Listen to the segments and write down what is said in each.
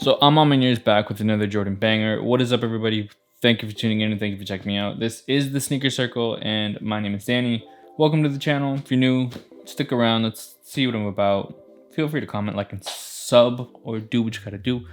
So I'm on Maniere back with another Jordan banger. What is up, everybody? Thank you for tuning in and thank you for checking me out. This is the Sneaker Circle and my name is Danny. Welcome to the channel. If you're new, stick around. Let's see what I'm about. Feel free to comment, like, and sub, or do what you gotta do.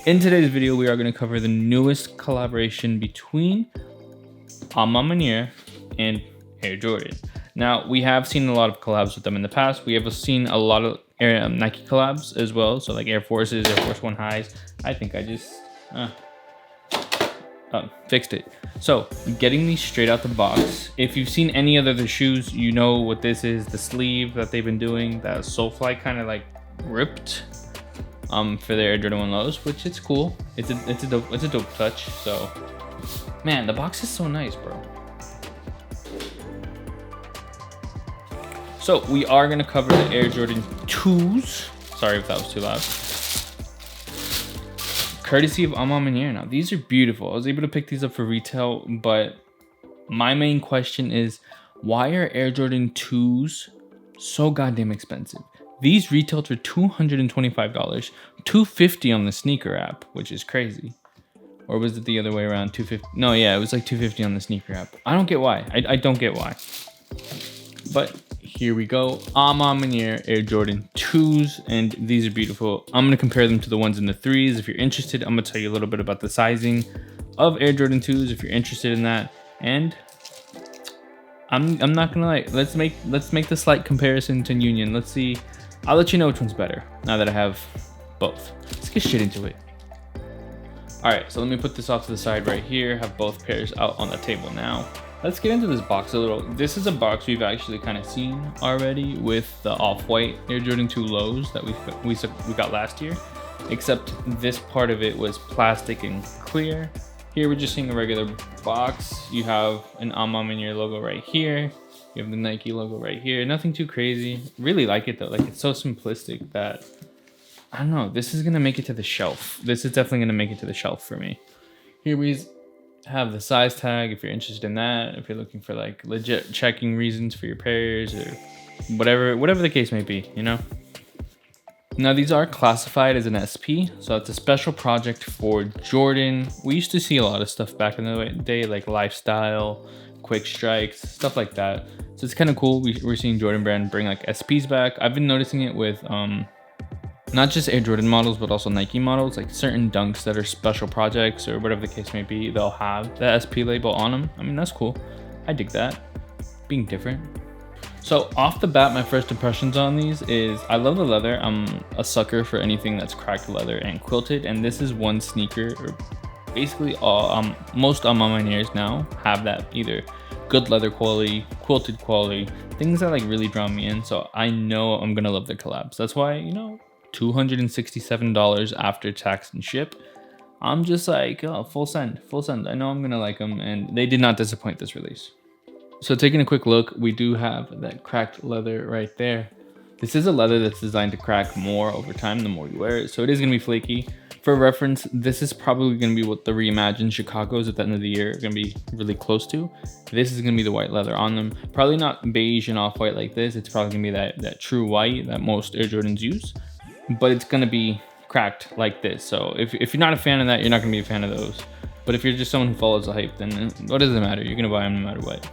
In today's video, we are going to cover the newest collaboration between Maniere and Air Jordan. Now, we have seen a lot of collabs with them in the past. We have seen a lot of Nike collabs as well. So like Air Forces, Air Force One highs. I think I just fixed it. So getting these straight out the box. If you've seen any of the shoes, you know what this is. The sleeve that they've been doing, that Soulfly kind of like ripped for their Air Jordan 1 lows, which it's cool. It's a dope touch. So man, the box is so nice, bro. So we are gonna cover the Air Jordan 2s. Sorry if that was too loud. Courtesy of Maniere. Now, these are beautiful. I was able to pick these up for retail, but my main question is, why are Air Jordan 2s so goddamn expensive? These retailed for $225, $250 on the sneaker app, which is crazy. Or was it the other way around? $250? No, yeah, it was like $250 on the sneaker app. I don't get why. I don't get why. But here we go. Maniere Air Jordan 2s, and these are beautiful. I'm gonna compare them to the ones in the 3s. If you're interested, I'm gonna tell you a little bit about the sizing of Air Jordan 2s if you're interested in that. And I'm not gonna lie. Let's make the slight comparison to Union. Let's see. I'll let you know which one's better now that I have both. Let's get shit into it. All right, so let me put this off to the side right here. Have both pairs out on the table now. Let's get into this box a little. This is a box we've actually kind of seen already with the off-white Air Jordan 2 lows that we got last year, except this part of it was plastic and clear. Here we're just seeing a regular box. You have an Maniere logo right here. You have the Nike logo right here. Nothing too crazy. Really like it though. Like, it's so simplistic that, I don't know, this is gonna make it to the shelf. This is definitely gonna make it to the shelf for me. Here we have the size tag if you're interested in that, if you're looking for like legit checking reasons for your pairs or whatever the case may be, you know. Now, these are classified as an SP, so it's a special project for Jordan. We used to see a lot of stuff back in the day, like lifestyle, quick strikes, stuff like that. So it's kind of cool. We're seeing Jordan brand bring like SPs back. I've been noticing it with not just Air Jordan models, but also Nike models, like certain dunks that are special projects or whatever the case may be, they'll have the SP label on them. I mean, that's cool. I dig that, being different. So off the bat, my first impressions on these is I love the leather. I'm a sucker for anything that's cracked leather and quilted, and this is one sneaker, or basically all, most Manieres now have that, either good leather quality, quilted quality, things that like really draw me in. So I know I'm gonna love their collabs. That's why, you know, $267 after tax and ship. I'm just like, oh, full send. I know I'm gonna like them, and they did not disappoint this release. So taking a quick look, we do have that cracked leather right there. This is a leather that's designed to crack more over time the more you wear it, so it is gonna be flaky. For reference, this is probably gonna be what the reimagined Chicago's at the end of the year are gonna be really close to. This is gonna be the white leather on them. Probably not beige and off-white like this. It's probably gonna be that true white that most Air Jordans use, but it's gonna be cracked like this. So if you're not a fan of that, you're not gonna be a fan of those. But if you're just someone who follows the hype, then what does it matter? You're gonna buy them no matter what.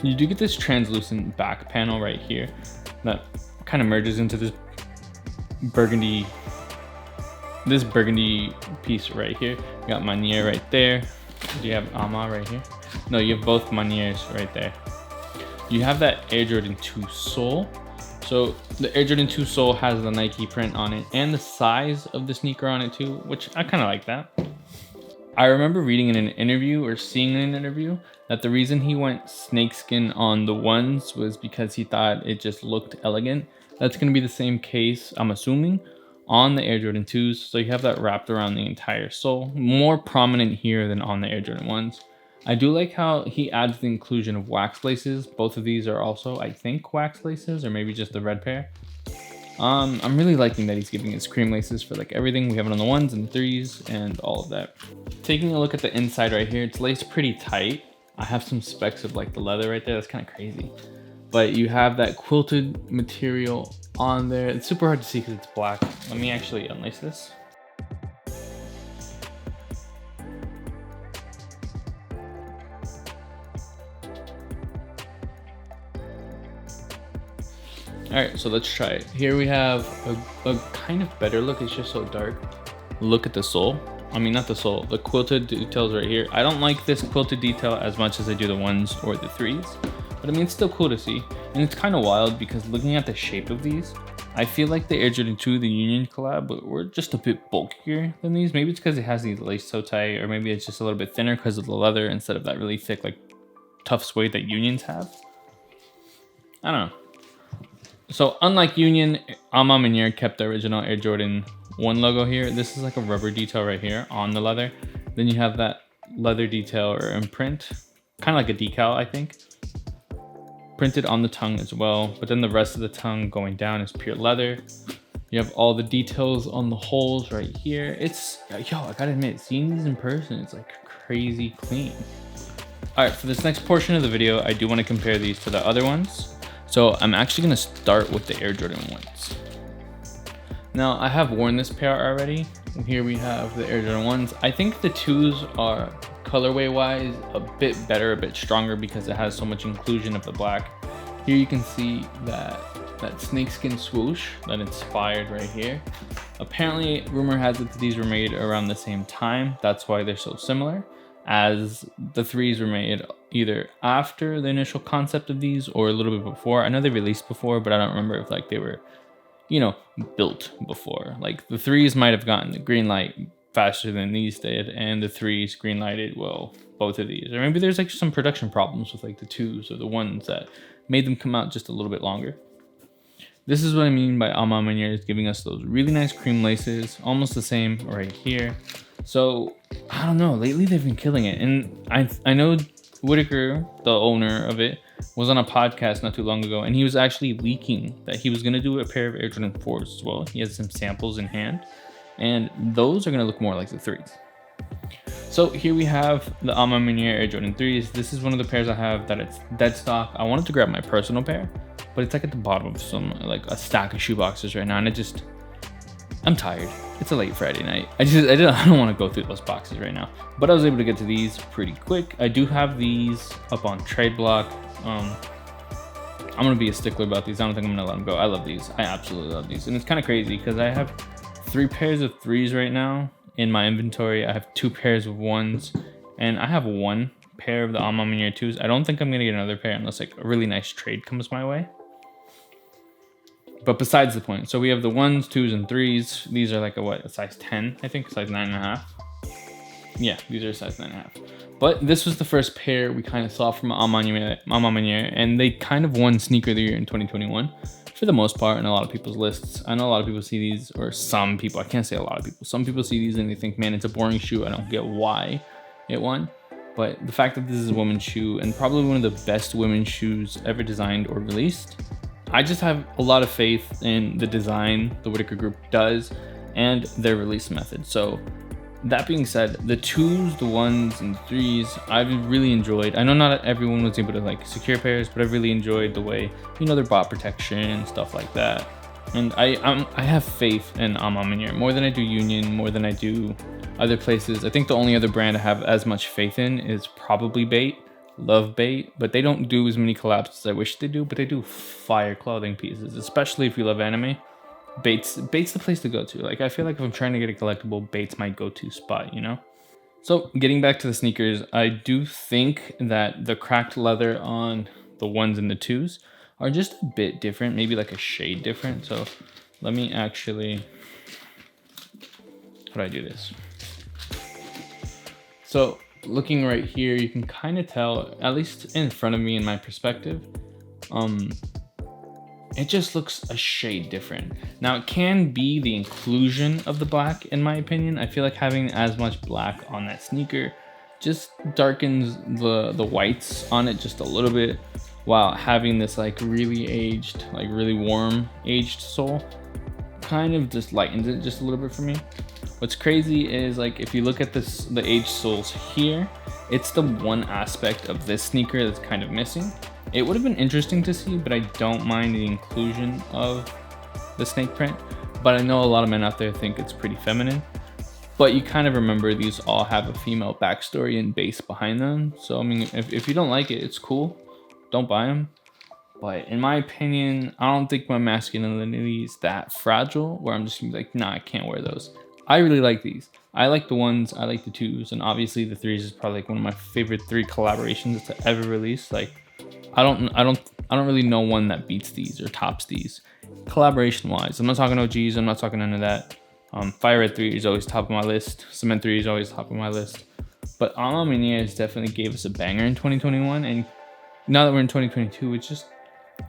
You do get this translucent back panel right here that kind of merges into this burgundy piece right here. You got Maniere right there. Do you have right here? No, you have both Manieres right there. You have that Air Jordan 2 sole. So the Air Jordan 2 sole has the Nike print on it and the size of the sneaker on it too, which I kind of like that. I remember reading in an interview or seeing in an interview that the reason he went snakeskin on the ones was because he thought it just looked elegant. That's going to be the same case, I'm assuming, on the Air Jordan 2s. So you have that wrapped around the entire sole, more prominent here than on the Air Jordan 1s. I do like how he adds the inclusion of wax laces. Both of these are also, I think, wax laces, or maybe just the red pair. I'm really liking that he's giving us cream laces for like everything. We have it on the 1s and 3s and all of that. Taking a look at the inside right here, it's laced pretty tight. I have some specks of like the leather right there. That's kind of crazy. But you have that quilted material on there. It's super hard to see because it's black. Let me actually unlace this. All right, so let's try it. Here we have a kind of better look. It's just so dark. Look at the sole. I mean, not the sole, the quilted details right here. I don't like this quilted detail as much as I do the 1s or the 3s, but I mean, it's still cool to see. And it's kind of wild because looking at the shape of these, I feel like the Air Jordan 2, the Union collab, but we're just a bit bulkier than these. Maybe it's because it has these lace so tight, or maybe it's just a little bit thinner because of the leather instead of that really thick, like tough suede that Unions have. I don't know. So unlike Union, Maniere kept the original Air Jordan 1 logo here. This is like a rubber detail right here on the leather. Then you have that leather detail or imprint, kind of like a decal, I think, printed on the tongue as well. But then the rest of the tongue going down is pure leather. You have all the details on the holes right here. It's, yo, I gotta admit, seeing these in person, it's like crazy clean. All right, for this next portion of the video, I do want to compare these to the other ones. So I'm actually gonna start with the Air Jordan 1s. Now I have worn this pair already. Here we have the Air Jordan 1s. I think the 2s are colorway wise a bit better, a bit stronger because it has so much inclusion of the black. Here you can see that snakeskin swoosh that inspired right here. Apparently, rumor has it that these were made around the same time. That's why they're so similar, as the 3s were made either after the initial concept of these or a little bit before. I know they released before, but I don't remember if like they were, you know, built before. Like the 3s might have gotten the green light faster than these did, and the 3s green lighted, well, both of these. Or maybe there's like some production problems with like the 2s or the 1s that made them come out just a little bit longer. This is what I mean by Maniere is giving us those really nice cream laces, almost the same right here. So I don't know, lately they've been killing it. And I know Whitaker, the owner of it, was on a podcast not too long ago, and he was actually leaking that he was going to do a pair of Air Jordan 4s as well. He has some samples in hand, and those are going to look more like the 3s. So here we have the Maniere Air Jordan 3s. This is one of the pairs I have that it's dead stock. I wanted to grab my personal pair, but it's like at the bottom of some, like a stack of shoe boxes right now, and I'm tired. It's a late Friday night. I don't want to go through those boxes right now. But I was able to get to these pretty quick. I do have these up on Tradeblock. I'm gonna be a stickler about these. I don't think I'm gonna let them go. I love these. I absolutely love these. And it's kind of crazy because I have 3 pairs of 3s right now in my inventory. I have 2 pairs of 1s, and I have 1 pair of the Maniere 2s. I don't think I'm gonna get another pair unless like a really nice trade comes my way. But besides the point, so we have the 1s, 2s, and 3s. These are like a size 10, I think, size 9.5. Yeah, these are size 9.5. But this was the first pair we kind of saw from Maniere, and they kind of won Sneaker of the Year in 2021 for the most part in a lot of people's lists. I know a lot of people see these, or some people, I can't say a lot of people. Some people see these and they think, man, it's a boring shoe. I don't get why it won. But the fact that this is a women's shoe and probably one of the best women's shoes ever designed or released, I just have a lot of faith in the design the Whitaker Group does and their release method. So that being said, the 2s, the 1s, and the 3s, I've really enjoyed. I know not everyone was able to like secure pairs, but I've really enjoyed the way, you know, their bot protection, stuff like that. And I have faith in Maniere more than I do Union, more than I do other places. I think the only other brand I have as much faith in is probably Bait. Love Bait, but they don't do as many collabs as I wish they do, but they do fire clothing pieces, especially if you love anime. Bait's the place to go to. Like, I feel like if I'm trying to get a collectible, Bait's my go-to spot, you know? So getting back to the sneakers, I do think that the cracked leather on the 1s and the 2s are just a bit different, maybe like a shade different. So let me actually, how do I do this? So looking right here, you can kind of tell, at least in front of me in my perspective, it just looks a shade different. Now it can be the inclusion of the black, in my opinion. I feel like having as much black on that sneaker just darkens the whites on it just a little bit, while having this like really aged, like really warm aged sole kind of just lightens it just a little bit for me. What's crazy is, like, if you look at this, the aged soles here, it's the one aspect of this sneaker that's kind of missing. It would have been interesting to see, but I don't mind the inclusion of the snake print. But I know a lot of men out there think it's pretty feminine. But you kind of remember these all have a female backstory and base behind them. So, I mean, if you don't like it, it's cool. Don't buy them. But in my opinion, I don't think my masculinity is that fragile where I'm just gonna be like, nah, I can't wear those. I really like these. I like the ones, I like the twos, and obviously the threes is probably like one of my favorite 3 collaborations to ever release. Like, I don't really know one that beats these or tops these. Collaboration wise, I'm not talking OGs, I'm not talking none of that. Fire Red 3 is always top of my list. Cement 3 is always top of my list. But Maniere definitely gave us a banger in 2021, and now that we're in 2022,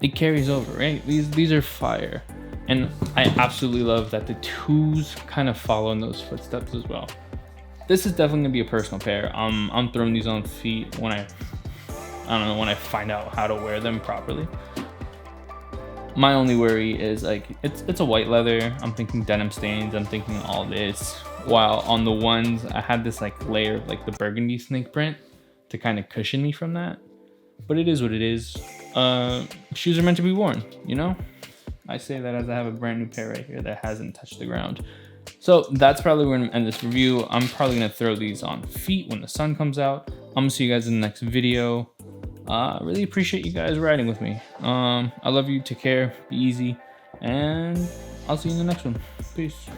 it carries over, right? These are fire. And I absolutely love that the twos kind of follow in those footsteps as well. This is definitely gonna be a personal pair. I'm throwing these on feet when I find out how to wear them properly. My only worry is like it's a white leather. I'm thinking denim stains. I'm thinking all this. While on the ones, I had this like layer of like the burgundy snake print to kind of cushion me from that. But it is what it is. Shoes are meant to be worn, you know? I say that as I have a brand new pair right here that hasn't touched the ground. So that's probably where I'm gonna end this review. I'm probably gonna throw these on feet when the sun comes out. I'm gonna see you guys in the next video. Really appreciate you guys riding with me. I love you, take care, be easy, and I'll see you in the next one. Peace.